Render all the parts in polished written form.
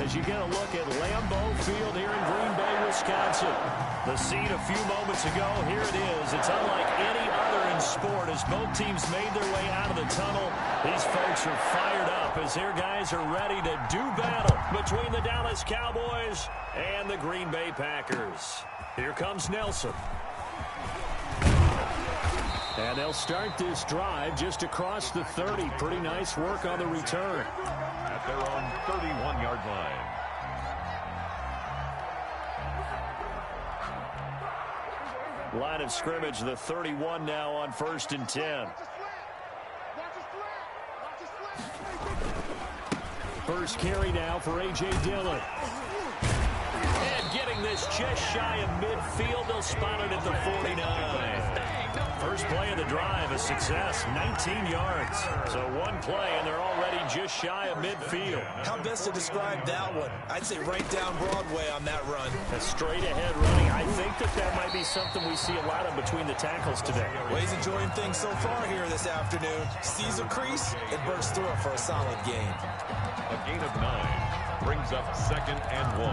as you get a look at Lambeau Field here in Green Bay, Wisconsin. The scene a few moments ago, here it is. It's unlike any other in sport as both teams made their way out of the tunnel. These folks are fired up as their guys are ready to do battle between the Dallas Cowboys and the Green Bay Packers. Here comes Nelson. And they'll start this drive just across the 30. Pretty nice work on the return. At their own 31-yard line. Line of scrimmage, the 31 now on 1st and 10. First carry now for A.J. Dillon. And getting this just shy of midfield. They'll spot it at the 49. First play of the drive, a success, 19 yards. So one play, and they're already just shy of midfield. How best to describe that one? I'd say right down Broadway on that run. A straight-ahead running. I think that might be something we see a lot of between the tackles today. Well, he's enjoying things so far here this afternoon. Sees a crease and bursts through it for a solid gain. A gain of 9 brings up 2nd and 1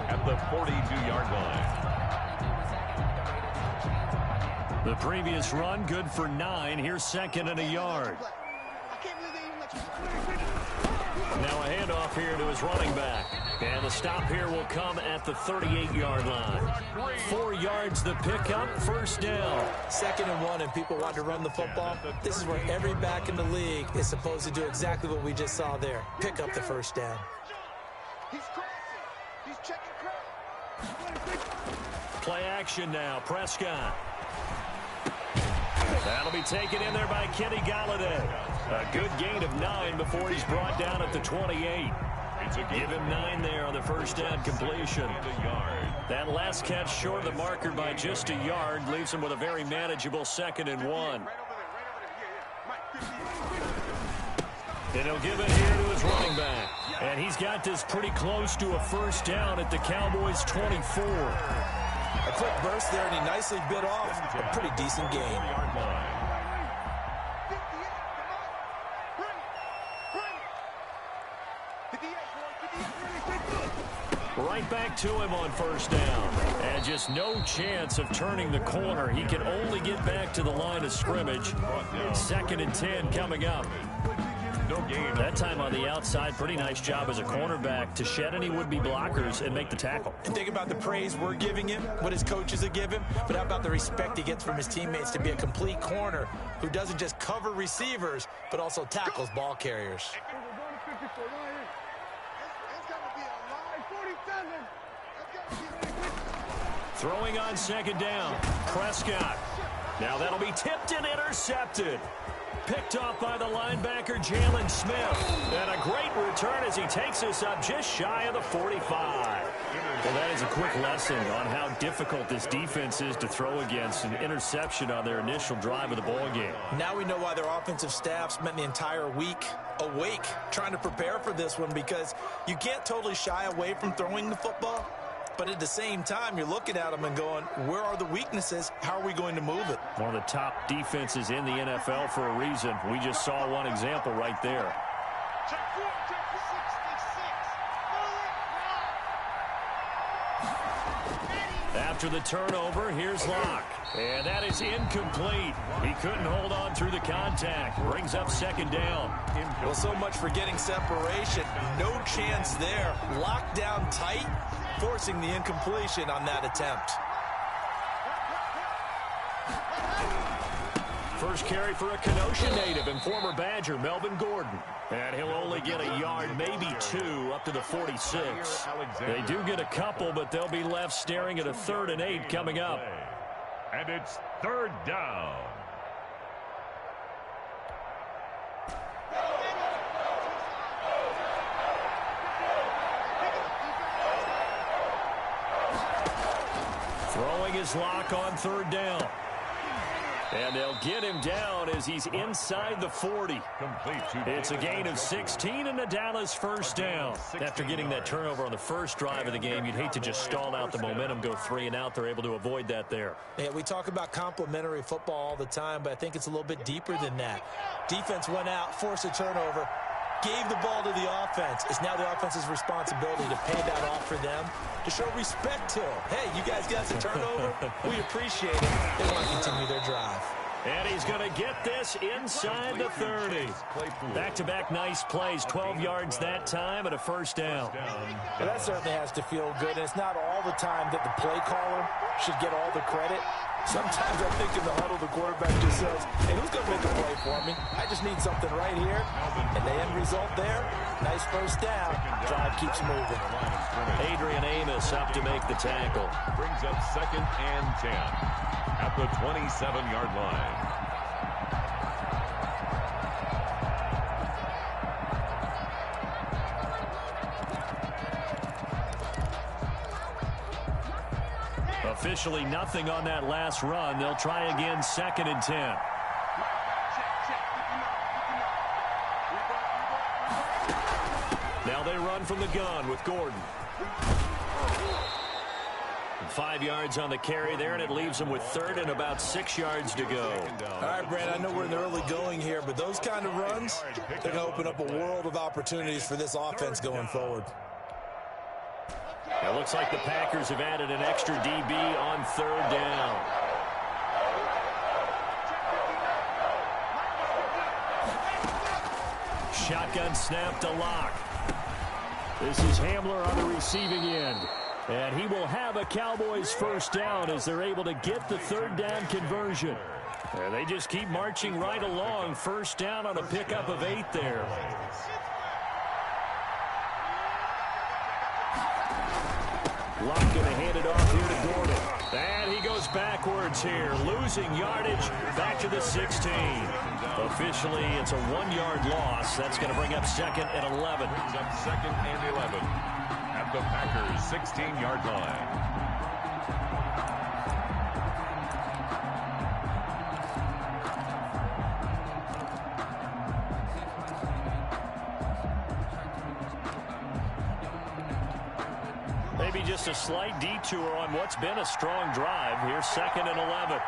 at the 42-yard line. The previous run, good for 9. Here's 2nd and a yard. Now a handoff here to his running back. And the stop here will come at the 38-yard line. 4 yards the pickup, first down. 2nd and 1, and people want to run the football. This is where every back in the league is supposed to do exactly what we just saw there. Pick up the first down. Play action now, Prescott. That'll be taken in there by Kenny Galladay. A good gain of 9 before he's brought down at the 28. Give him 9 there on the first down completion. That last catch short of the marker by just a yard leaves him with a very manageable 2nd and 1. And he'll give it here to his running back. And he's got this pretty close to a first down at the Cowboys' 24. A quick burst there, and he nicely bit off a pretty decent gain. Right back to him on first down. And just no chance of turning the corner. He can only get back to the line of scrimmage. 2nd and 10 coming up. No gain. That time on the outside, pretty nice job as a cornerback to shed any would-be blockers and make the tackle. And think about the praise we're giving him, what his coaches have given him, but how about the respect he gets from his teammates to be a complete corner who doesn't just cover receivers, but also tackles ball carriers. Throwing on 2nd down, Prescott. Now that'll be tipped and intercepted. Picked off by the linebacker, Jalen Smith. And a great return as he takes us up just shy of the 45. Well, that is a quick lesson on how difficult this defense is to throw against. An interception on their initial drive of the ball game. Now we know why their offensive staff spent the entire week awake trying to prepare for this one, because you can't totally shy away from throwing the football. But at the same time, you're looking at them and going, where are the weaknesses? How are we going to move it? One of the top defenses in the NFL for a reason. We just saw one example right there. After the turnover, here's Locke. And that is incomplete. He couldn't hold on through the contact. Brings up 2nd down. Well, so much for getting separation. No chance there. Locked down tight, forcing the incompletion on that attempt. First carry for a Kenosha native and former Badger, Melvin Gordon. And he'll only get a yard, maybe 2, up to the 46. They do get a couple, but they'll be left staring at a 3rd and 8 coming up. And it's 3rd down. Throwing his lock on 3rd down. And they'll get him down as he's inside the 40. It's a gain of 16 and a Dallas first down. After getting that turnover on the first drive of the game, you'd hate to just stall out the momentum, go 3 and out. They're able to avoid that there. Yeah, we talk about complementary football all the time, but I think it's a little bit deeper than that. Defense went out, forced a turnover, gave the ball to the offense. It's now the offense's responsibility to pay that off for them, to show respect to them. Hey, you guys got a turnover? We appreciate it. They want to continue their drive. And he's going to get this inside the 30. Back-to-back nice plays, 12 yards that time and a first down. Well, that certainly has to feel good. And it's not all the time that the play caller should get all the credit. Sometimes I think in the huddle, the quarterback just says, hey, who's going to make a play for me? I just need something right here. And the end result there, nice first down. Drive keeps moving. Adrian Amos up to make the tackle. Brings up 2nd and 10 at the 27-yard line. Officially nothing on that last run. They'll try again, 2nd and 10. Now they run from the gun with Gordon. 5 yards on the carry there, and it leaves them with 3rd and about 6 yards to go. All right, Brad, I know we're in the early going here, but those kind of runs, they're going to open up a world of opportunities for this offense going forward. It looks like the Packers have added an extra DB on 3rd down. Shotgun snap to Locke. This is Hamler on the receiving end. And he will have a Cowboys first down as they're able to get the 3rd down conversion. And they just keep marching right along. First down on a pickup of 8 there. Locke going to hand it off here to Gordon. And he goes backwards here, losing yardage back to the 16. Officially, it's a 1-yard loss. That's going to bring up 2nd and 11. Brings up 2nd and 11 at the Packers' 16-yard line. Maybe just a slight detour on what's been a strong drive. Here's 2nd and 11.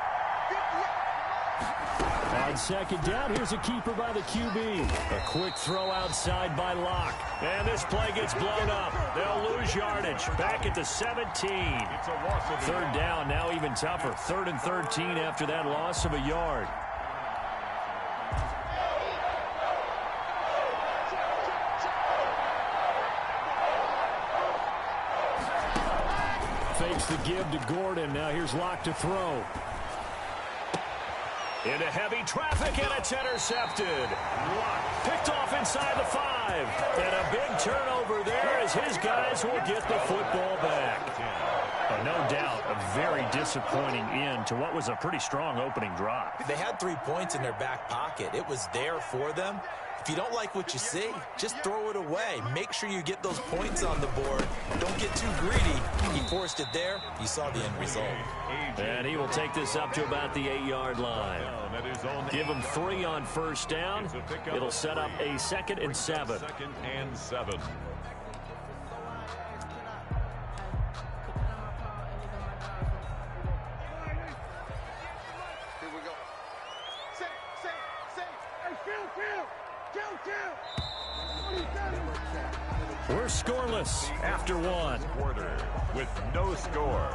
On 2nd down, here's a keeper by the QB. A quick throw outside by Locke. And this play gets blown up. They'll lose yardage. Back at the 17. 3rd down, now even tougher. 3rd and 13 after that loss of a yard. Fakes the give to Gordon. Now here's Locke to throw. Into heavy traffic, and it's intercepted. Locke picked off inside the 5. And a big turnover there as his guys will get the football back. No doubt a very disappointing end to what was a pretty strong opening drive. They had 3 points in their back pocket. It was there for them. If you don't like what you see, just throw it away. Make sure you get those points on the board. Don't get too greedy. He forced it there. You saw the end result. And he will take this up to about the 8-yard line. Give him 3 on first down. It'll set up a 2nd and 7. 2nd and 7. We're scoreless after 1. Quarter with no score.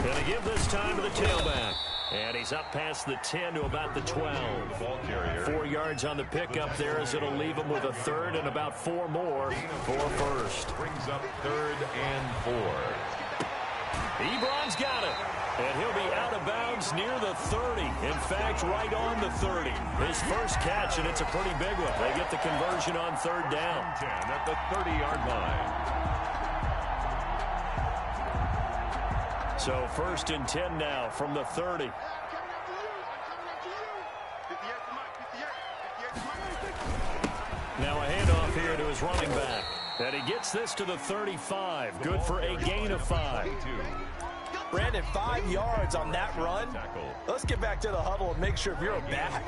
Going to give this time to the tailback. And he's up past the 10 to about the 12. Ball carrier. 4 yards on the pickup there as it'll leave him with a 3rd and about 4 more for first. Brings up 3rd and 4. Ebron's got it. And he'll be out of bounds near the 30. In fact, right on the 30. His first catch, and it's a pretty big one. They get the conversion on 3rd down. 10 at the 30-yard line. So 1st and 10 now from the 30. Now a handoff here to his running back. And he gets this to the 35. Good for a gain of 5. Brandon, 5 yards on that run. Let's get back to the huddle and make sure if you're back,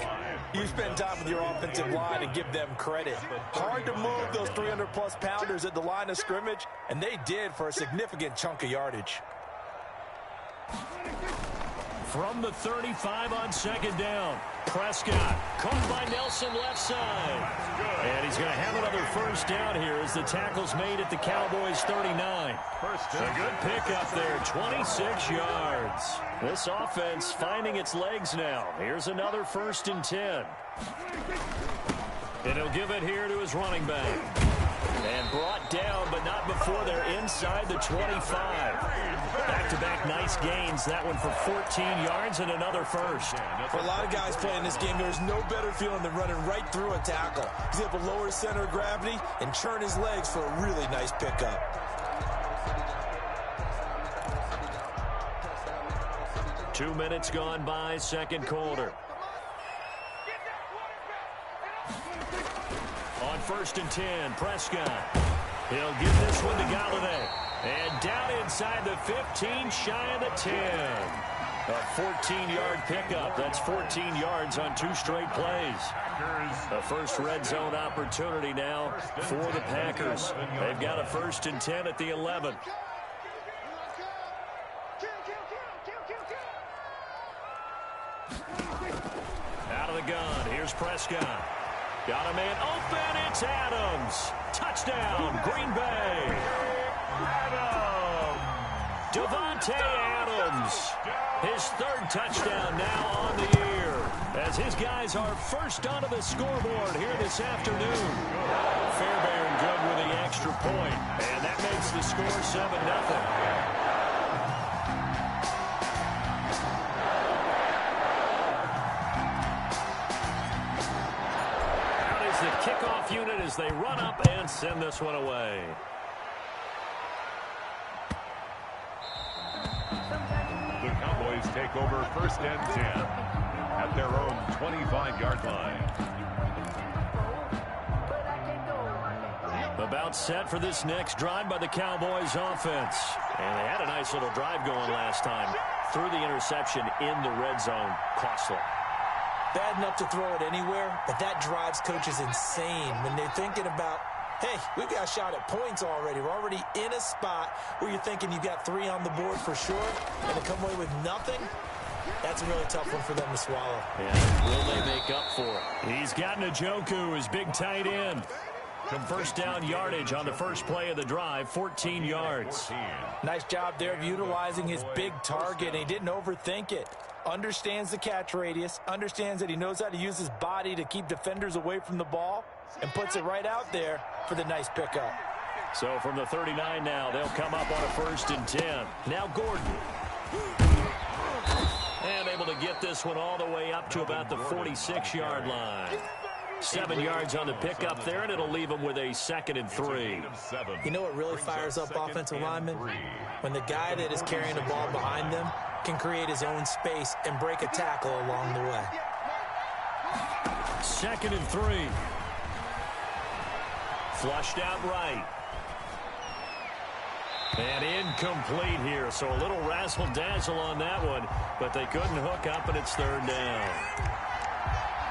you spend time with your offensive line and give them credit. Hard to move those 300-plus pounders at the line of scrimmage, and they did for a significant chunk of yardage. From the 35 on second down, Prescott caught by Nelson left side. And he's going to have another first down here as the tackle's made at the Cowboys 39. A good pickup there, 26 yards. This offense finding its legs now. Here's another 1st and 10. And he'll give it here to his running back. And brought down, but not before they're inside the 25. Back-to-back nice gains. That one for 14 yards and another first. For a lot of guys playing this game, there's no better feeling than running right through a tackle. He's able to lower his center of gravity and churn his legs for a really nice pickup. Two minutes gone by, second quarter. On 1st and 10, Prescott. He'll give this one to Galladay. And down inside the 15, shy of the 10. A 14-yard pickup. That's 14 yards on 2 straight plays. A first red zone opportunity now for the Packers. They've got a 1st and 10 at the 11. Out of the gun. Here's Prescott. Got a man open. It's Adams. Touchdown, Green Bay. Devontae Adams. His 3rd touchdown now on the year. As his guys are first onto the scoreboard here this afternoon. Fairbairn good with the extra point. And that makes the score 7-0. The kickoff unit as they run up and send this one away. The Cowboys take over 1st and 10 at their own 25-yard line. About set for this next drive by the Cowboys offense. And they had a nice little drive going last time. Threw the interception in the red zone. Costly. Bad enough to throw it anywhere, but that drives coaches insane when they're thinking about, hey, we've got a shot at points already. We're already in a spot where you're thinking you've got 3 on the board for sure, and to come away with nothing, that's a really tough one for them to swallow. Yeah, will they make up for it? He's got Njoku, his big tight end. Some first down yardage on the first play of the drive, 14 yards. Nice job there of utilizing his big target, and he didn't overthink it. Understands the catch radius, understands that he knows how to use his body to keep defenders away from the ball, and puts it right out there for the nice pickup. So from the 39 now, they'll come up on a 1st and 10. Now Gordon. And able to get this one all the way up to about the 46-yard line. 7 yards on the pickup there, and it'll leave them with a 2nd and 3. You know what really fires up offensive linemen? When the guy that is carrying the ball behind them can create his own space and break a tackle along the way. 2nd and 3. Flushed out right. And incomplete here, so a little razzle-dazzle on that one, but they couldn't hook up, and it's 3rd down.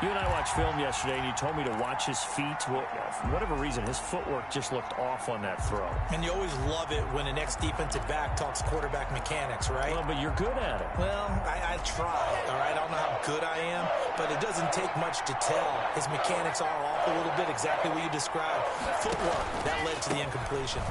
You and I watched film yesterday, and you told me to watch his feet. Well, for whatever reason, his footwork just looked off on that throw. And you always love it when an ex-defensive back talks quarterback mechanics, right? Well, but you're good at it. Well, I try, all right? I don't know how good I am, but it doesn't take much to tell. His mechanics are off a little bit, exactly what you described. Footwork, that led to the incompletion.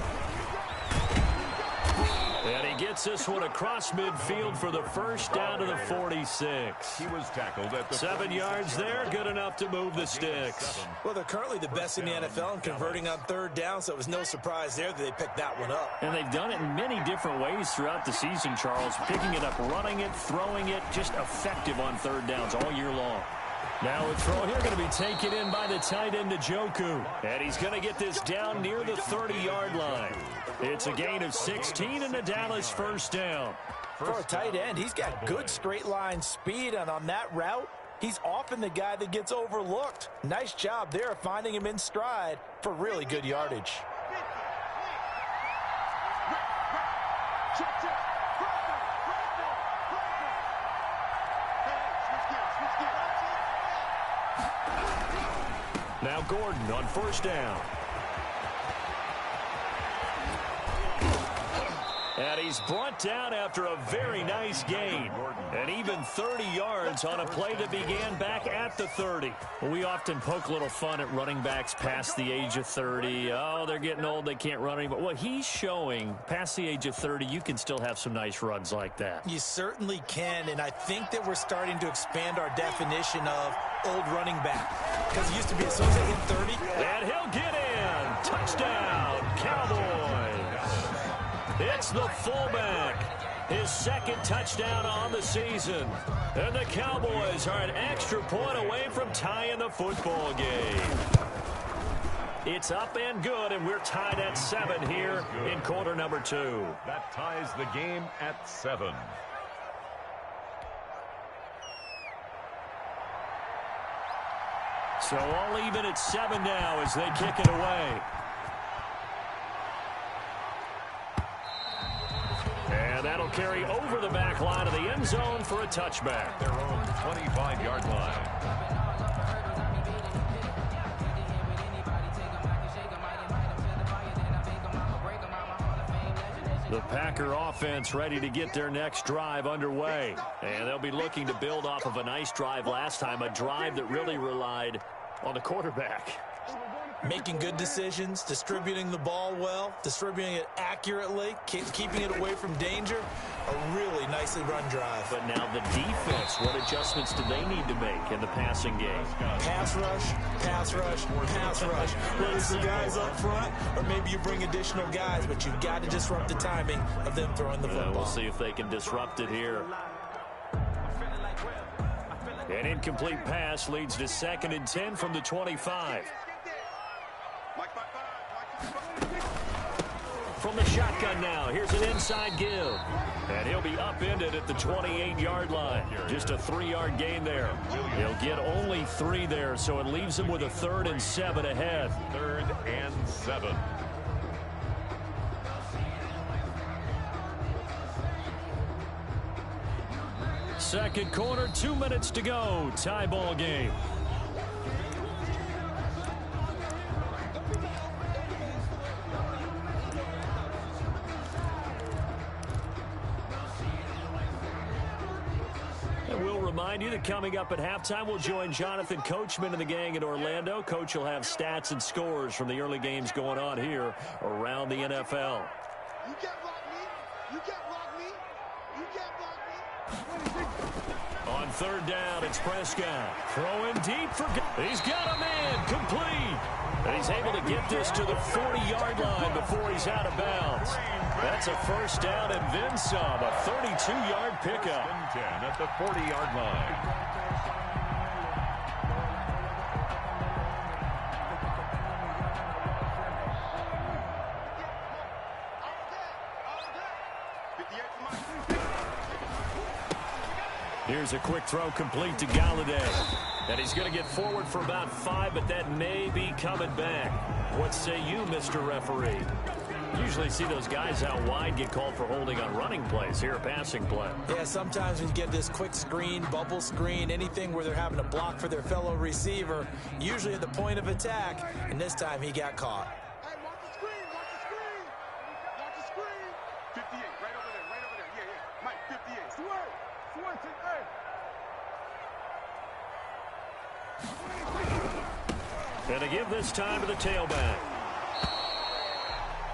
And he gets this one across midfield for the first down to the 46. He was tackled at the 7 yards there, good enough to move the sticks. Well, they're currently the best in the NFL in converting on 3rd down, so it was no surprise there that they picked that one up. And they've done it in many different ways throughout the season, Charles. Picking it up, running it, throwing it, just effective on 3rd downs all year long. Now a throw here going to be taken in by the tight end Njoku. And he's going to get this down near the 30-yard line. It's a gain of 16 and the Dallas first down. For a tight end, he's got good straight line speed, and on that route, he's often the guy that gets overlooked. Nice job there of finding him in stride for really good yardage. Now Gordon on first down. And he's brought down after a very nice gain. And even 30 yards on a play that began back at the 30. Well, we often poke a little fun at running backs past the age of 30. Oh, they're getting old, they can't run anymore. Well, he's showing past the age of 30, you can still have some nice runs like that. You certainly can, and I think that we're starting to expand our definition of old running back. Because it used to be as soon as they hit 30. And he'll get in. Touchdown, Cowboys. It's the fullback. His second touchdown on the season. And the Cowboys are an extra point away from tying the football game. It's up and good, and we're tied at 7 here in quarter number 2. That ties the game at 7. So all even at 7 now as they kick it away. And that'll carry over the back line of the end zone for a touchback. Their own 25-yard line. The Packer offense ready to get their next drive underway. And they'll be looking to build off of a nice drive last time, a drive that really relied on the quarterback. Making good decisions, distributing the ball well, distributing it accurately, keeping it away from danger. A really nicely run drive. But now the defense, what adjustments do they need to make in the passing game? Pass rush, pass rush, pass rush. Whether it's the guys up front or maybe you bring additional guys, but you've got to disrupt the timing of them throwing the football. We'll see if they can disrupt it here. An incomplete pass leads to 2nd and 10 from the 25. From the shotgun now, here's an inside give. And he'll be upended at the 28-yard line. Just a 3-yard gain there. He'll get only 3 there, so it leaves him with a 3rd and 7 ahead. 3rd and 7. Second quarter, 2 minutes to go. Tie ball game. Remind you that coming up at halftime, we'll join Jonathan Coachman and the gang in Orlando. Coach will have stats and scores from the early games going on here around the NFL. You can't block me. You can't block me. You can't block me. On 3rd down, it's Prescott. Throwing deep for... He's got a man complete. And he's able to get this to the 40-yard line before he's out of bounds. That's a first down and then some. A 32-yard pickup. 10 at the 40-yard line. Here's a quick throw complete to Galladay. And he's going to get forward for about 5, but that may be coming back. What say you, Mr. Referee? Usually see those guys out wide get called for holding on running plays. Here, a passing play. Yeah, sometimes when you get this quick screen, bubble screen, anything where they're having to block for their fellow receiver, usually at the point of attack, and this time he got caught. Hey, watch the screen, watch the screen. Watch the screen. 58, right over there. Yeah, yeah. Mike, 58. Switch it, hey. And to give this time to the tailback.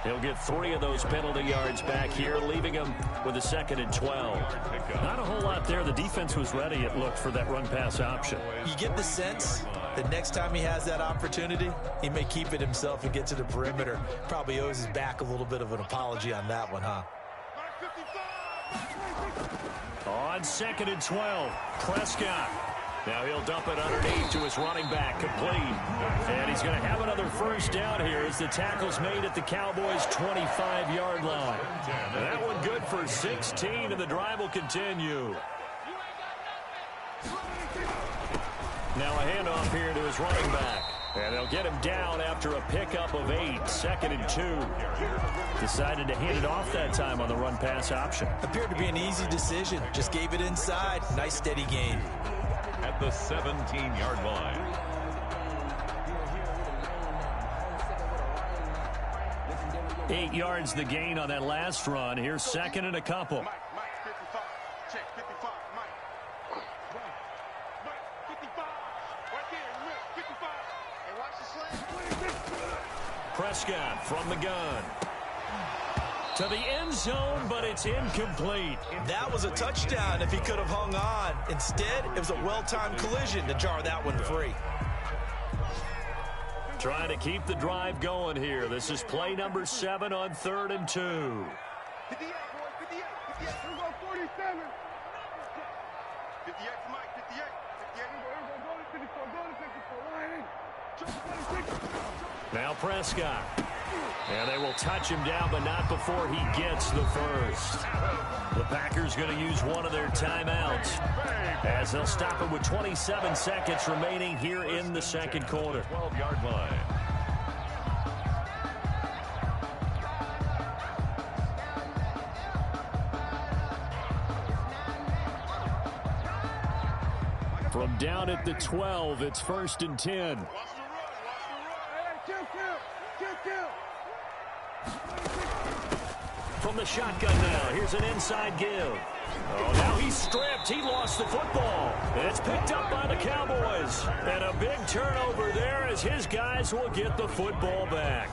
He'll get 3 of those penalty yards back here, leaving him with a 2nd and 12. Not a whole lot there. The defense was ready, it looked, for that run-pass option. You get the sense that next time he has that opportunity, he may keep it himself and get to the perimeter. Probably owes his back a little bit of an apology on that one, huh? On 2nd and 12, Prescott. Now he'll dump it underneath to his running back, complete. And he's going to have another first down here as the tackle's made at the Cowboys' 25-yard line. And that one good for 16, and the drive will continue. Now a handoff here to his running back. And they'll get him down after a pickup of 8, 2nd and 2. Decided to hand it off that time on the run-pass option. Appeared to be an easy decision. Just gave it inside. Nice, steady gain. At the 17-yard line. 8 yards the gain on that last run. Here's second and a couple. Mike, 55. Check, 55. Mike. Mike, 55. Right there, look, 55. And watch the slant. Prescott from the gun. To the end zone, but it's incomplete. That was a touchdown if he could have hung on. Instead, it was a well-timed collision to jar that one free. Trying to keep the drive going here. This is play number 7 on 3rd and 2. 58, boy, 58. 58. Here we go, 47. 58 for Mike, 58. 58. Go to 54. Go to 54. Line in. Now Prescott. And they will touch him down, but not before he gets the first. The Packers going to use one of their timeouts as they'll stop it with 27 seconds remaining here in the second quarter. 12-yard line. From down at the 12, it's 1st and 10. Watch the run. Hey, kill. From the shotgun now, here's an inside give. Oh, now he's stripped. He lost the football. And it's picked up by the Cowboys. And a big turnover there as his guys will get the football back.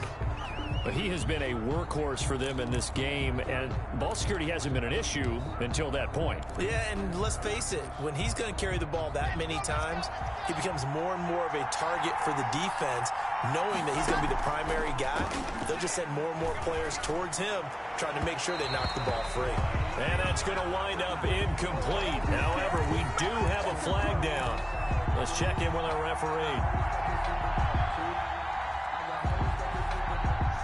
But he has been a workhorse for them in this game, and ball security hasn't been an issue until that point. Yeah, and let's face it, when he's going to carry the ball that many times, he becomes more and more of a target for the defense, knowing that he's going to be the primary guy. They'll just send more and more players towards him, trying to make sure they knock the ball free. And that's going to wind up incomplete. However, we do have a flag down. Let's check in with our referee.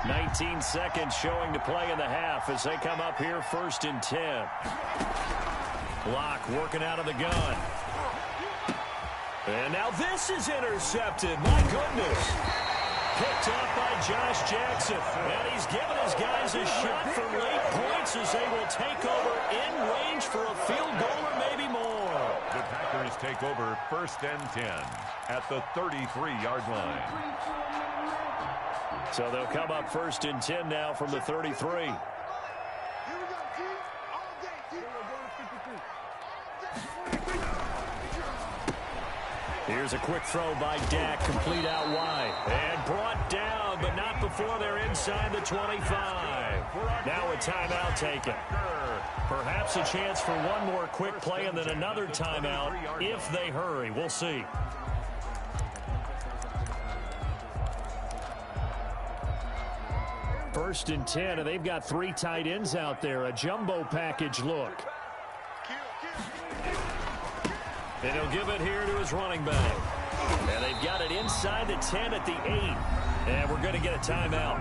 19 seconds showing to play in the half as they come up here 1st and 10. Block working out of the gun. And now this is intercepted. My goodness. Picked up by Josh Jackson. And he's given his guys a shot for late points as they will take over in range for a field goal or maybe more. The Packers take over 1st and 10 at the 33-yard line. So they'll come up 1st and 10 now from the 33. Here we go, G. All day, G. Here's a quick throw by Dak, complete out wide. And brought down, but not before they're inside the 25. Now a timeout taken. Perhaps a chance for one more quick play and then another timeout if they hurry. We'll see. First and 10, and they've got 3 tight ends out there. A jumbo package look. And he'll give it here to his running back. And they've got it inside the 10 at the 8. And we're going to get a timeout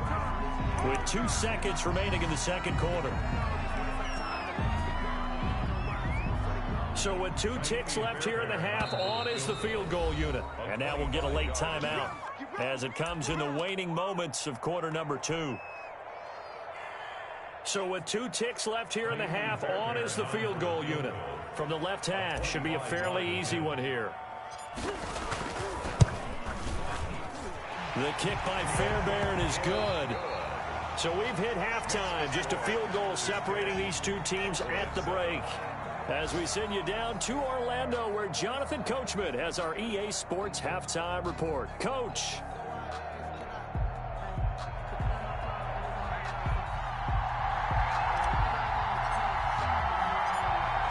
with 2 seconds remaining in the second quarter. So with 2 ticks left here in the half, on is the field goal unit. And now we'll get a late timeout as it comes in the waning moments of quarter number 2. So with 2 ticks left here in the half, on is the field goal unit. From the left hash, should be a fairly easy one here. The kick by Fairbairn is good. So we've hit halftime, just a field goal separating these 2 teams at the break. As we send you down to Orlando, where Jonathan Coachman has our EA Sports Halftime Report. Coach.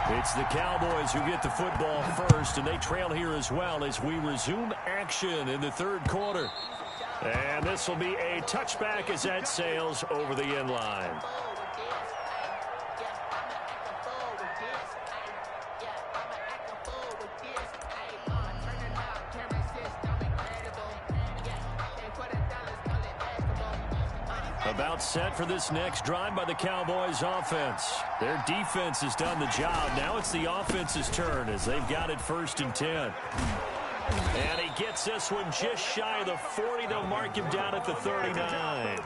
It's the Cowboys who get the football first, and they trail here as well as we resume action in the third quarter. And this will be a touchback as that sails over the end line. About set for this next drive by the Cowboys offense. Their defense has done the job. Now it's the offense's turn as they've got it 1st and 10. And he gets this one just shy of the 40. They'll mark him down at the 39.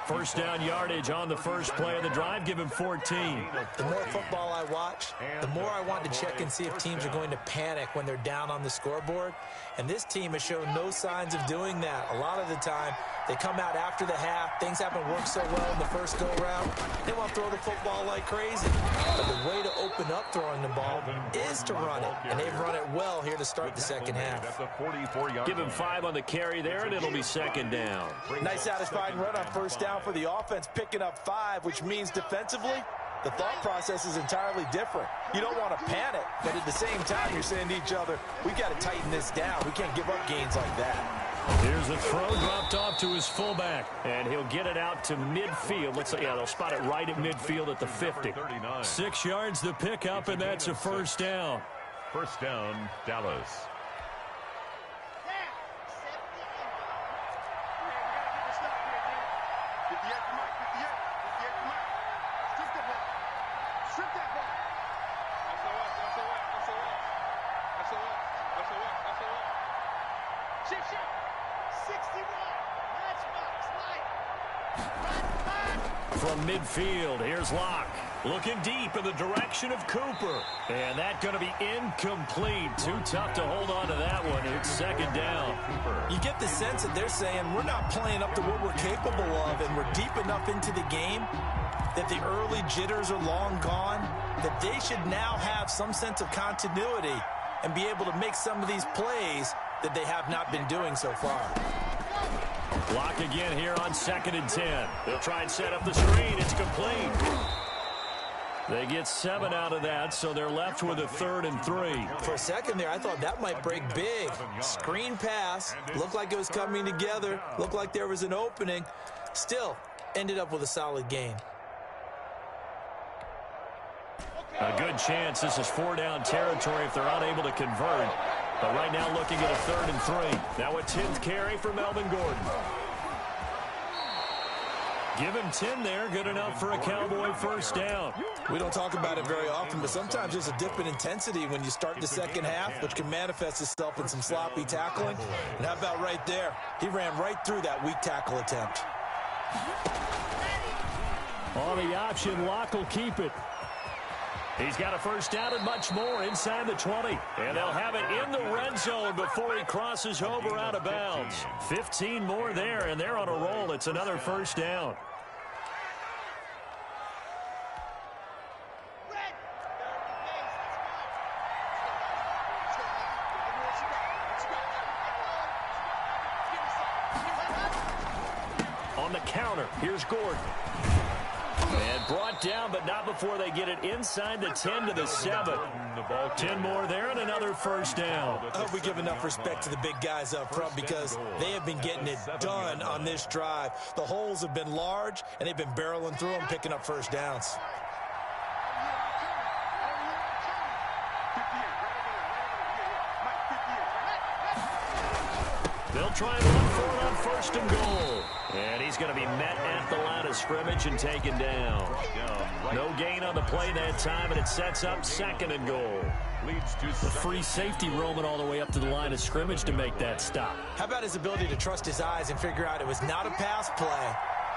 First down yardage on the first play of the drive. Give him 14. The more football I watch, the more I want to check and see if teams are going to panic when they're down on the scoreboard. And this team has shown no signs of doing that. A lot of the time, They come out after the half. Things haven't worked so well in the first go-round. They want to throw the football like crazy. But the way to open up throwing the ball is to run it. And they've run it well here to start the second half. Give him 5 on the carry there, and it'll be second down. Nice satisfying run on first down for the offense, picking up 5, which means defensively, the thought process is entirely different. You don't want to panic, but at the same time, you're saying to each other, we got to tighten this down. We can't give up gains like that. Here's a throw dropped off to his fullback, and he'll get it out to midfield. Let's say, yeah, they'll spot it right at midfield at the 50. 6 yards the pickup, and that's a first down. First down, Dallas. From midfield, here's Locke. Looking deep in the direction of Cooper. And that's going to be incomplete. Too tough to hold on to that one. It's second down. You get the sense that they're saying we're not playing up to what we're capable of, and we're deep enough into the game that the early jitters are long gone, that they should now have some sense of continuity and be able to make some of these plays that they have not been doing so far. Block again here on 2nd and 10. They'll try and set up the screen. It's complete. They get 7 out of that, so they're left with a 3rd and 3. For a second there, I thought that might break big. Screen pass. Looked like it was coming together. Looked like there was an opening. Still, ended up with a solid gain. A good chance this is 4-down territory if they're unable to convert. But right now looking at a 3rd and 3. Now a 10th carry for Melvin Gordon. Give him 10 there. Good enough for a Cowboy first down. We don't talk about it very often, but sometimes there's a dip in intensity when you start the second half, which can manifest itself in some sloppy tackling. And how about right there? He ran right through that weak tackle attempt. On the option, Locke will keep it. He's got a first down and much more inside the 20. And they'll have it in the red zone before he crosses over out of bounds. 15 more there, and they're on a roll. It's another first down. On the counter, here's Gordon. And brought down, but not before they get it inside the 10 to the 7. 10 more there and another first down. I hope we give enough respect to the big guys up front because they have been getting it done on this drive. The holes have been large, and they've been barreling through them, picking up first downs. They'll try and run for it on 1st and goal. And he's going to be met at the line of scrimmage and taken down. No gain on the play that time, and it sets up 2nd and goal. The free safety roaming all the way up to the line of scrimmage to make that stop. How about his ability to trust his eyes and figure out it was not a pass play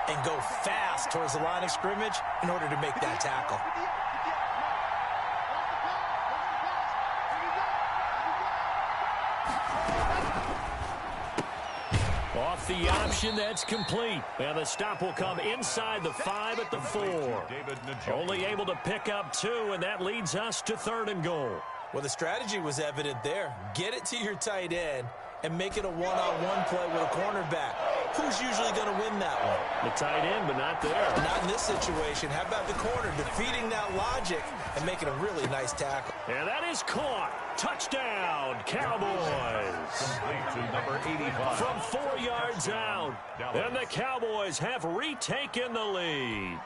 and go fast towards the line of scrimmage in order to make that tackle? Off the option, that's complete. And the stop will come inside the 5 at the 4. Only able to pick up 2, and that leads us to 3rd and goal. Well, the strategy was evident there. Get it to your tight end and make it a one-on-one play with a cornerback. Who's usually going to win that one? The tight end, but not there. Not in this situation. How about the corner defeating that logic and making a really nice tackle? And that is caught. Touchdown, Cowboys. Number 85. From 4 yards out. And the Cowboys have retaken the lead.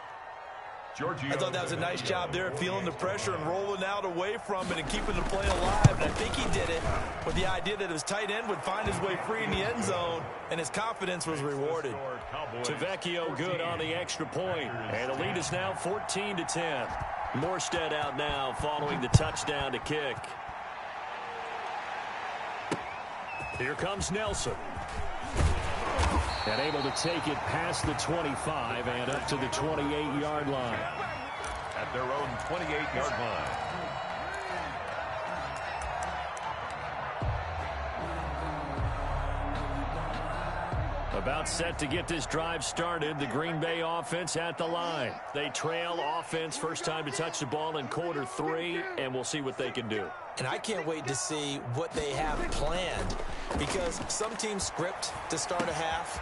I thought that was a nice job there, feeling the pressure and rolling out away from it and keeping the play alive. And I think he did it with the idea that his tight end would find his way free in the end zone, and his confidence was rewarded. Tavecchio good on the extra point, and the lead is now 14-10. Morstead out now following the touchdown to kick. Here comes Nelson. And able to take it past the 25 and up to the 28-yard line. At their own 28-yard line. About set to get this drive started. The Green Bay offense at the line. They trail offense first time to touch the ball in quarter 3, and we'll see what they can do. And I can't wait to see what they have planned, because some teams script to start a half.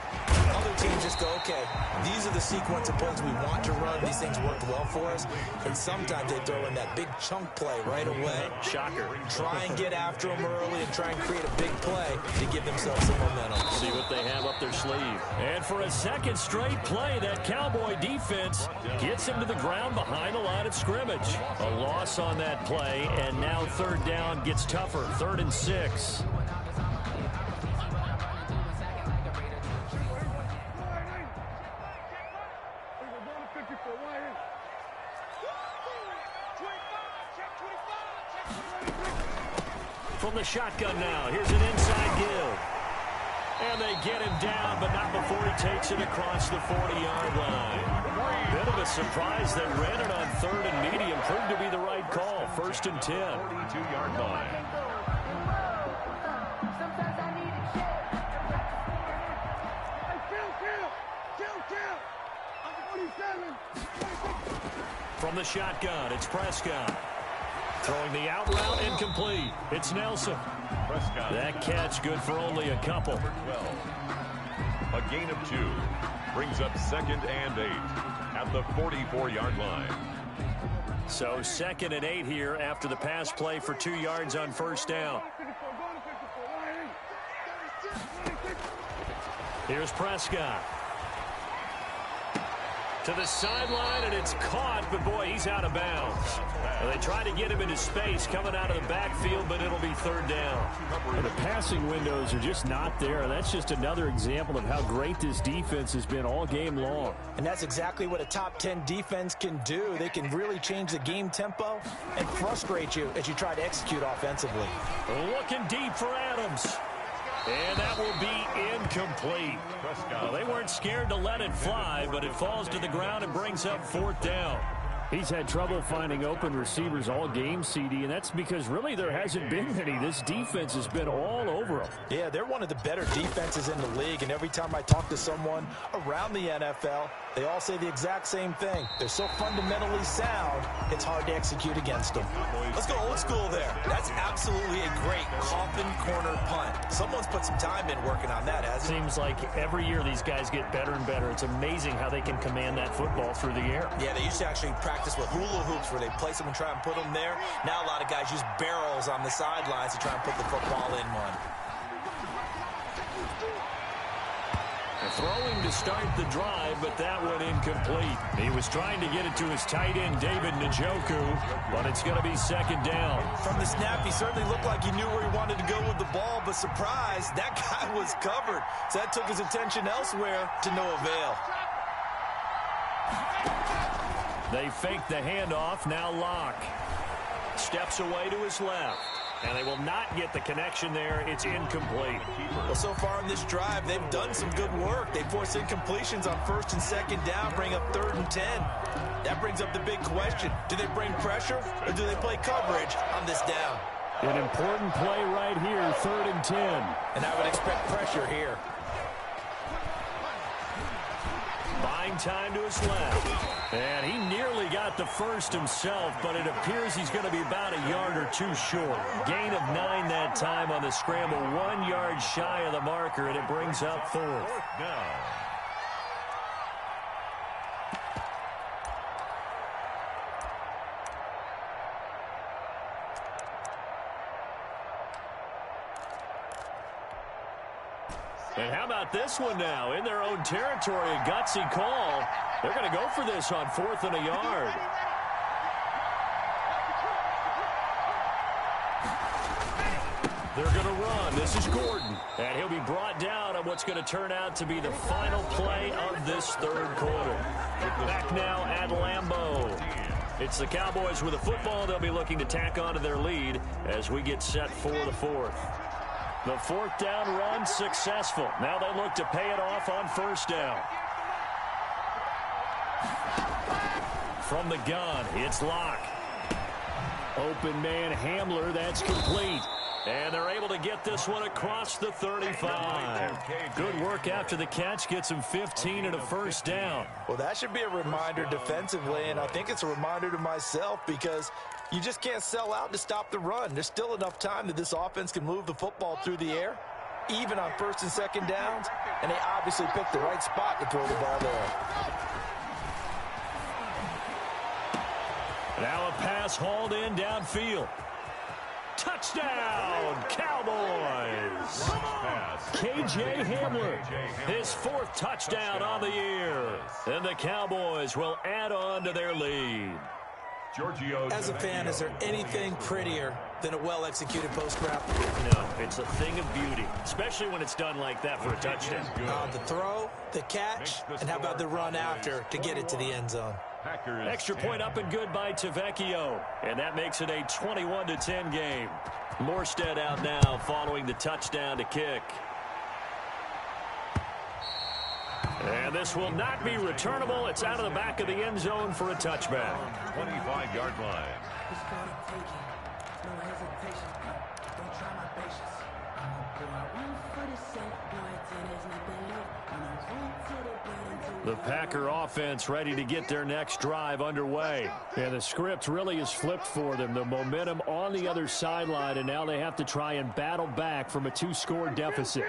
Other teams just go, okay, these are the sequence of plays we want to run. These things work well for us. And sometimes they throw in that big chunk play right away. Shocker. Try and get after them early and try and create a big play to give themselves some momentum. See what they have up their sleeve. And for a second straight play, that Cowboy defense gets him to the ground behind the line of scrimmage. A loss on that play, and now third down gets tougher. 3rd and 6. From the shotgun now, here's an inside give. And they get him down, but not before he takes it across the 40-yard line. Bit of a surprise. They ran it on 3rd and medium. Proved to be the right call. 1st and 10. 42-yard line. From the shotgun, it's Prescott. Throwing the out route, incomplete. It's Nelson. Prescott. That catch good for only a couple. 12. A gain of 2. Brings up 2nd and 8 at the 44-yard line. So 2nd and 8 here after the pass play for 2 yards on 1st down. Here's Prescott. To the sideline, and it's caught, but boy, he's out of bounds. Well, they try to get him into space coming out of the backfield, but it'll be 3rd down. And the passing windows are just not there. That's just another example of how great this defense has been all game long. And that's exactly what a top 10 defense can do. They can really change the game tempo and frustrate you as you try to execute offensively. Looking deep for Adams. And that will be incomplete. Well, they weren't scared to let it fly, but it falls to the ground and brings up 4th down. He's had trouble finding open receivers all game, CD, and that's because really there hasn't been many. This defense has been all over them. Yeah, they're one of the better defenses in the league, and every time I talk to someone around the NFL, they all say the exact same thing. They're so fundamentally sound, it's hard to execute against them. Let's go old school there. That's absolutely a great coffin corner punt. Someone's put some time in working on that, hasn't it? Seems like every year these guys get better and better. It's amazing how they can command that football through the air. Yeah, they used to actually practice with hula hoops where they place them and try and put them there. Now a lot of guys use barrels on the sidelines to try and put the football in one. Throwing to start the drive, but that one incomplete. He was trying to get it to his tight end, David Njoku, but it's going to be 2nd down. From the snap, he certainly looked like he knew where he wanted to go with the ball, but surprise, that guy was covered. So that took his attention elsewhere to no avail. They fake the handoff, now Locke. Steps away to his left. And they will not get the connection there. It's incomplete. Well, so far in this drive, they've done some good work. They force incompletions on 1st and 2nd down, bring up 3rd and 10. That brings up the big question. Do they bring pressure, or do they play coverage on this down? An important play right here, 3rd and 10. And I would expect pressure here. Buying time to his left. And he nearly got the first himself, but it appears he's going to be about a yard or 2 short. Gain of 9 that time on the scramble, 1 yard shy of the marker, and it brings up 4th. And how about this one now? In their own territory, a gutsy call. They're going to go for this on 4th and a yard. They're going to run. This is Gordon. And he'll be brought down on what's going to turn out to be the final play of this 3rd quarter. Back now at Lambeau. It's the Cowboys with a football. They'll be looking to tack on to their lead as we get set for the 4th. The 4th down run successful. Now they look to pay it off on 1st down. From the gun, it's Locke. Open man Hamler, that's complete. And they're able to get this one across the 35. Good work after the catch. Gets him 15 and a first down. Well, that should be a reminder defensively, and I think it's a reminder to myself because you just can't sell out to stop the run. There's still enough time that this offense can move the football through the air, even on first and second downs, and they obviously picked the right spot to throw the ball there. Now a pass hauled in downfield. Touchdown, Cowboys! K.J. Hamler, his 4th touchdown on the year. And the Cowboys will add on to their lead. As a fan, is there anything prettier than a well-executed post-route? No, it's a thing of beauty, especially when it's done like that for a touchdown. The throw, the catch, and how about the run after to get it to the end zone? Extra point up and good by Tavecchio, and that makes it a 21-10 game. Morstead out now following the touchdown to kick. And this will not be returnable. It's out of the back of the end zone for a touchback. 25-yard line. The Packer offense ready to get their next drive underway. And the script really is flipped for them. The momentum on the other sideline, and now they have to try and battle back from a 2-score deficit.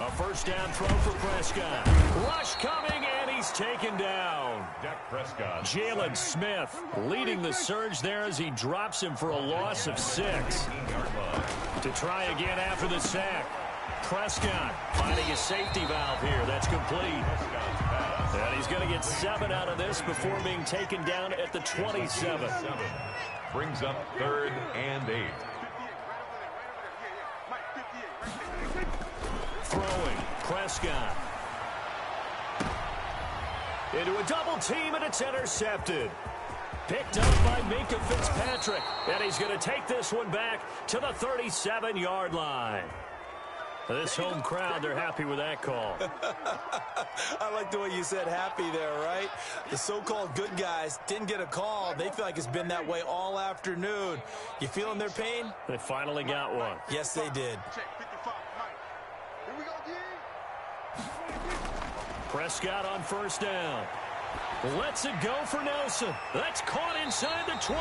A first down throw for Prescott. Rush coming, and he's taken down. Dak Prescott. Jalen Smith leading the surge there as he drops him for a loss of 6. To try again after the sack. Prescott finding a safety valve here. That's complete. And he's going to get 7 out of this before being taken down at the 27. Brings up 3rd and 8. Throwing. Prescott. Into a double team, and it's intercepted. Picked up by Minkah Fitzpatrick. And he's going to take this one back to the 37-yard line. This home crowd, they're happy with that call. I like the way you said happy there, right? The so-called good guys didn't get a call. They feel like it's been that way all afternoon. You feeling their pain? They finally got one. Yes, they did. Prescott on first down. Lets it go for Nelson. That's caught inside the 20.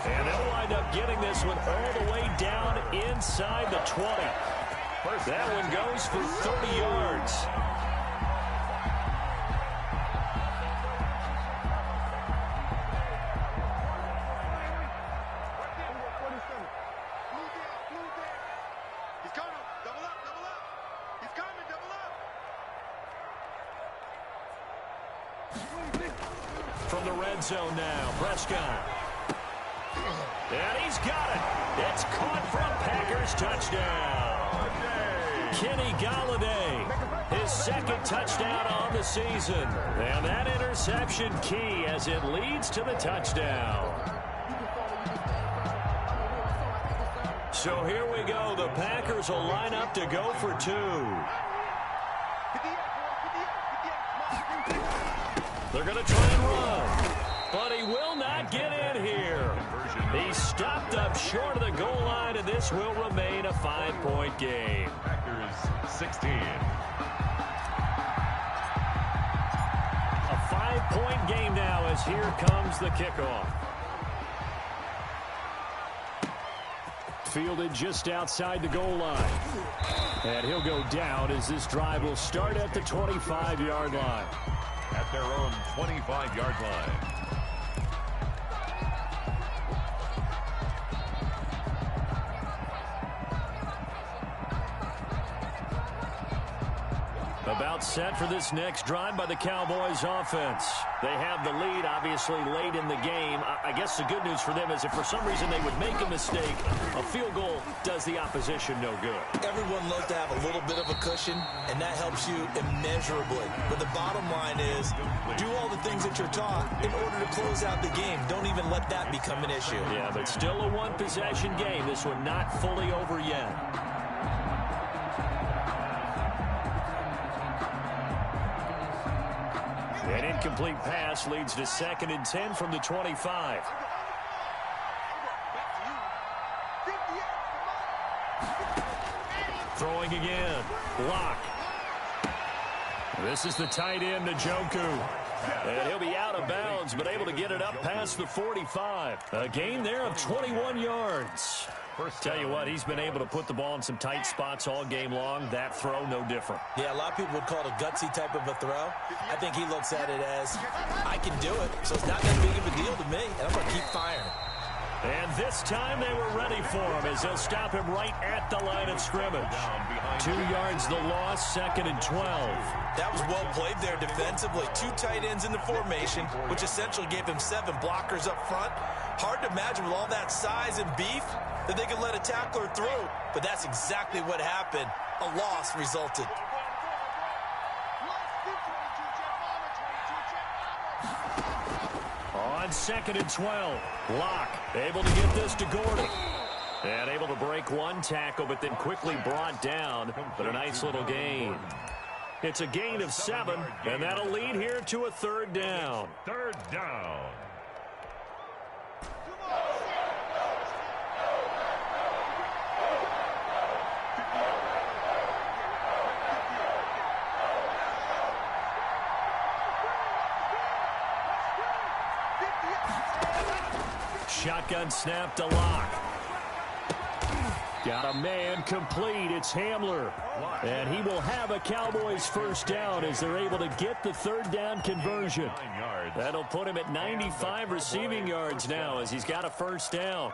And they'll wind up getting this one all the way down inside the 20. That one goes for 30 yards. He's coming. Double up, double up. He's coming, double up. From the red zone now, Prescott. And he's got it. It's caught for a Packers touchdown. Kenny Golladay, his 2nd touchdown on the season. And that interception key as it leads to the touchdown. So here we go. The Packers will line up to go for 2. They're going to try and run, but he will not get in here. He's stopped up short of the goal line, and this will remain a 5-point game. Packers 16. A 5-point game now as here comes the kickoff. Fielded just outside the goal line. And he'll go down as this drive will start at the 25-yard line. At their own 25-yard line. About set for this next drive by the Cowboys offense. They have the lead, obviously, late in the game. I guess the good news for them is if for some reason they would make a mistake, a field goal does the opposition no good. Everyone loves to have a little bit of a cushion, and that helps you immeasurably. But the bottom line is, do all the things that you're taught in order to close out the game. Don't even let that become an issue. Yeah, but still a one-possession game. This one not fully over yet. An incomplete pass leads to 2nd and 10 from the 25. Throwing again. Lock. This is the tight end, Njoku. And he'll be out of bounds, but able to get it up past the 45. A gain there of 21 yards. Tell you what, he's been able to put the ball in some tight spots all game long. That throw, no different. Yeah, a lot of people would call it a gutsy type of a throw. I think he looks at it as, I can do it, so it's not that big of a deal to me, and I'm going to keep firing. And this time they were ready for him as they'll stop him right at the line of scrimmage. 2 yards the loss, 2nd and 12. That was well played there defensively. 2 tight ends in the formation, which essentially gave him 7 blockers up front. Hard to imagine with all that size and beef that they could let a tackler through, but that's exactly what happened. A loss resulted. On 2nd and 12, Lock able to get this to Gordon. And able to break one tackle, but then quickly brought down. But a nice little gain. It's a gain of 7, and that'll lead here to a 3rd down. 3rd down. Shotgun snap to Lock. Got a man complete. It's Hamler. And he will have a Cowboys 1st down as they're able to get the 3rd down conversion. That'll put him at 95 receiving yards now as he's got a 1st down.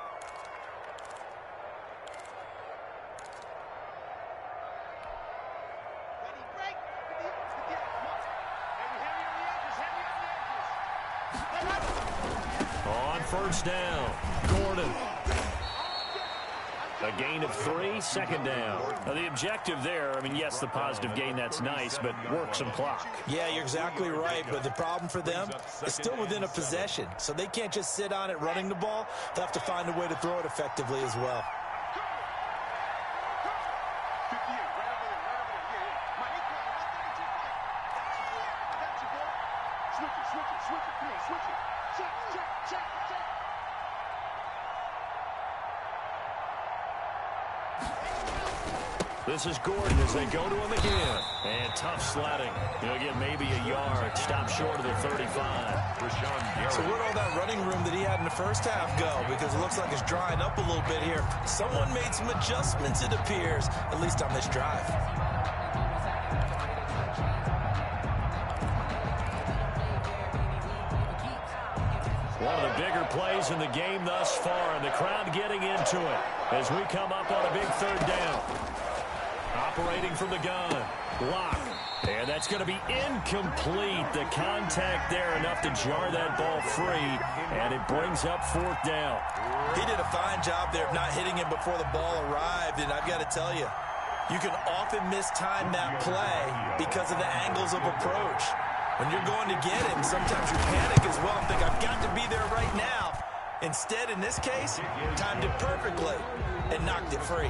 On 1st down, Gordon. A gain of 3, 2nd down. Now the objective there, I mean, yes, the positive gain, that's nice, but work some clock. Yeah, you're exactly right, but the problem for them is still within a possession, so they can't just sit on it running the ball. They'll have to find a way to throw it effectively as well. This is Gordon as they go to him again. And tough sledding. He'll get maybe a yard. Stop short of the 35. So where'd all that running room that he had in the first half go? Because it looks like it's drying up a little bit here. Someone made some adjustments, it appears, at least on this drive. One of the bigger plays in the game thus far, and the crowd getting into it as we come up on a big 3rd down. Operating from the gun. Lock. And that's going to be incomplete. The contact there enough to jar that ball free. And it brings up 4th down. He did a fine job there of not hitting him before the ball arrived. And I've got to tell you, you can often mistime that play because of the angles of approach. When you're going to get him, sometimes you panic as well and think, I've got to be there right now. Instead, in this case, timed it perfectly and knocked it free.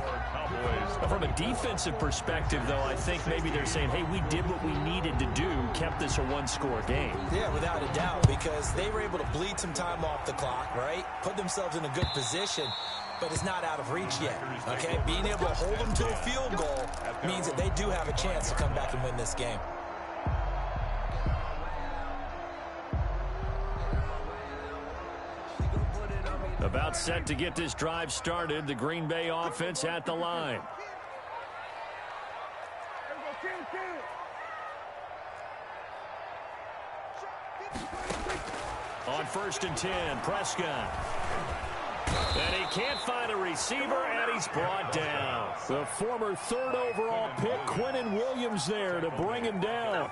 From a defensive perspective, though, I think maybe they're saying, hey, we did what we needed to do, kept this a 1-score game. Yeah, without a doubt, because they were able to bleed some time off the clock, right? Put themselves in a good position, but it's not out of reach yet, okay? Being able to hold them to a field goal means that they do have a chance to come back and win this game. About set to get this drive started. The Green Bay offense at the line. On 1st and 10, Prescott. And he can't find a receiver, and he's brought down. The former 3rd overall pick, Quinnen Williams, there to bring him down.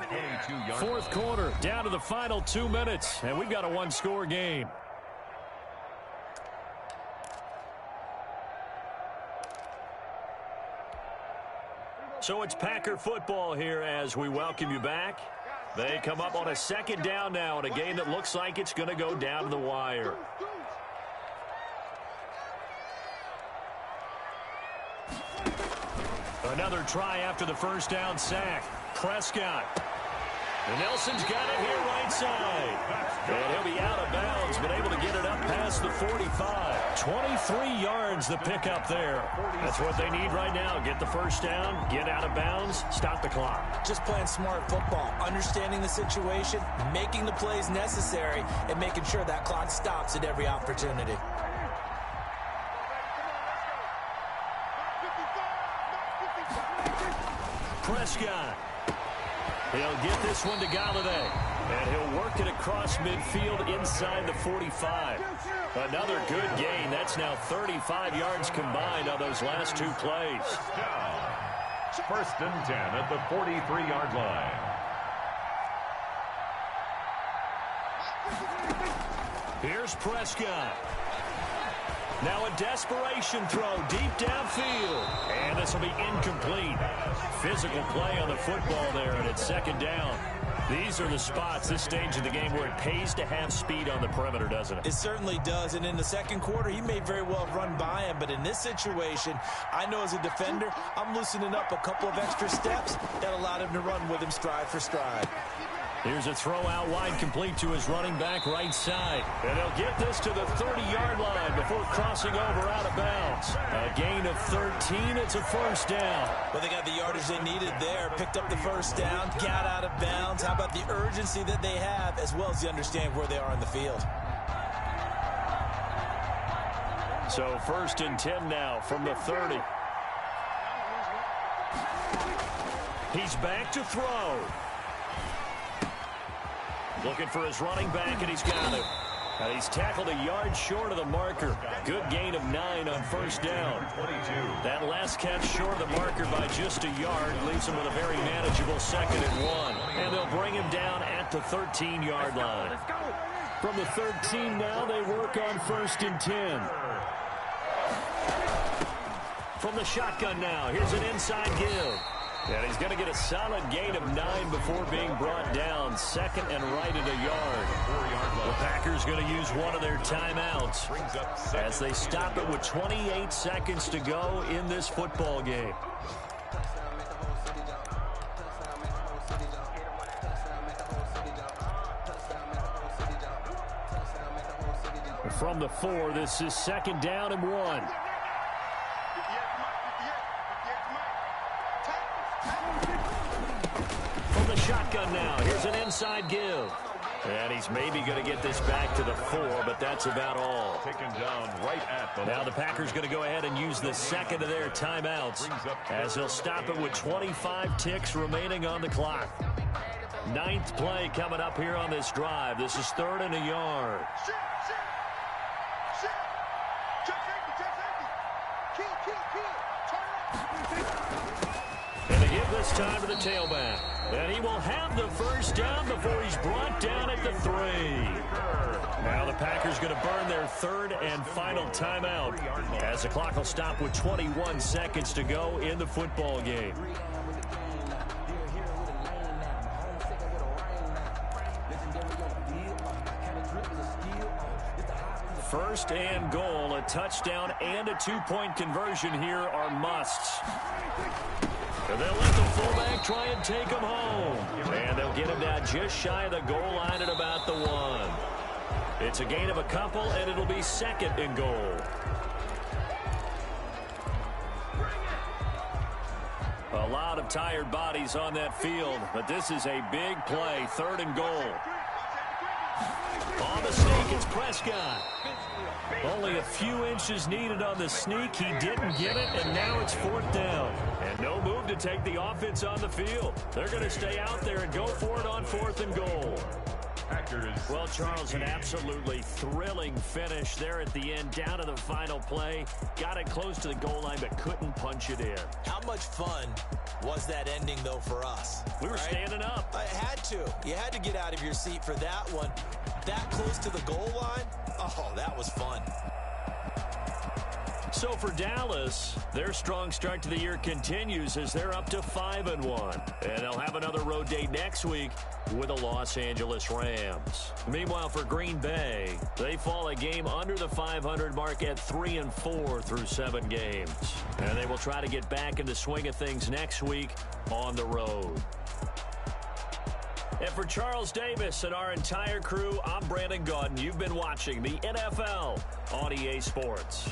4th quarter, down to the final 2 minutes, and we've got a 1-score game. So it's Packer football here as we welcome you back. They come up on a 2nd down now in a game that looks like it's going to go down to the wire. Another try after the 1st down sack. Prescott. And Nelson's got it here right side. And he'll be out of bounds, but able to get it up past the 45. 23 yards the pickup there. That's what they need right now. Get the first down, get out of bounds, stop the clock. Just playing smart football, understanding the situation, making the plays necessary, and making sure that clock stops at every opportunity. Prescott. He'll get this one to Galladay. And he'll work it across midfield inside the 45. Another good gain. That's now 35 yards combined on those last two plays. First and 10 at the 43-yard line. Here's Prescott. Now a desperation throw deep downfield. And this will be incomplete. Physical play on the football there, and it's second down. These are the spots, this stage of the game, where it pays to have speed on the perimeter, doesn't it? It certainly does, and in the second quarter, he may very well run by him, but in this situation, I know as a defender, I'm loosening up a couple of extra steps that allowed him to run with him stride for stride. Here's a throw out wide, complete to his running back right side. And they'll get this to the 30-yard line before crossing over out of bounds. A gain of 13. It's a first down. Well, they got the yardage they needed there, picked up the first down, got out of bounds. How about the urgency that they have, as well as the understand where they are in the field? So first and 10 now from the 30. He's back to throw. Looking for his running back, and he's got it. And he's tackled a yard short of the marker. Good gain of 9 on first down. That last catch short of the marker by just a yard leaves him with a very manageable 2nd and 1. And they'll bring him down at the 13-yard line. From the 13 now, they work on first and 10. From the shotgun now, here's an inside give. And he's going to get a solid gain of 9 before being brought down. 2nd and right at a yard. The Packers going to use one of their timeouts as they stop it with 28 seconds to go in this football game. From the 4, this is 2nd down and 1. Shotgun now. Here's an inside give. And he's maybe going to get this back to the 4, but that's about all. Taken down right at the now the Packers going to go ahead and use the 2nd of their timeouts as they'll stop it with 25 ticks remaining on the clock. 9th play coming up here on this drive. This is 3rd and a yard. And they give this time to the tailback. And he will have the first down before he's brought down at the 3. Now the Packers going to burn their 3rd and final timeout as the clock will stop with 21 seconds to go in the football game. First and goal, a touchdown and a 2-point conversion here are musts. And they'll let the fullback try and take him home. And they'll get him down just shy of the goal line at about the 1. It's a gain of a couple, and it'll be 2nd and goal. A lot of tired bodies on that field, but this is a big play, 3rd and goal. On the sneak, it's Prescott. Only a few inches needed on the sneak. He didn't get it, and now it's 4th down. And no move to take the offense on the field. They're going to stay out there and go for it on 4th and goal. Well, Charles, an absolutely thrilling finish there at the end, down to the final play. Got it close to the goal line, but couldn't punch it in. How much fun was that ending, though, for us? We were standing up. I had to. You had to get out of your seat for that one. That close to the goal line? Oh, that was fun. So for Dallas, their strong start to the year continues as they're up to 5-1. And they'll have another road date next week with the Los Angeles Rams. Meanwhile, for Green Bay, they fall a game under the 500 mark at 3-4 through 7 games. And they will try to get back in the swing of things next week on the road. And for Charles Davis and our entire crew, I'm Brandon Gaudin. You've been watching the NFL on EA Sports.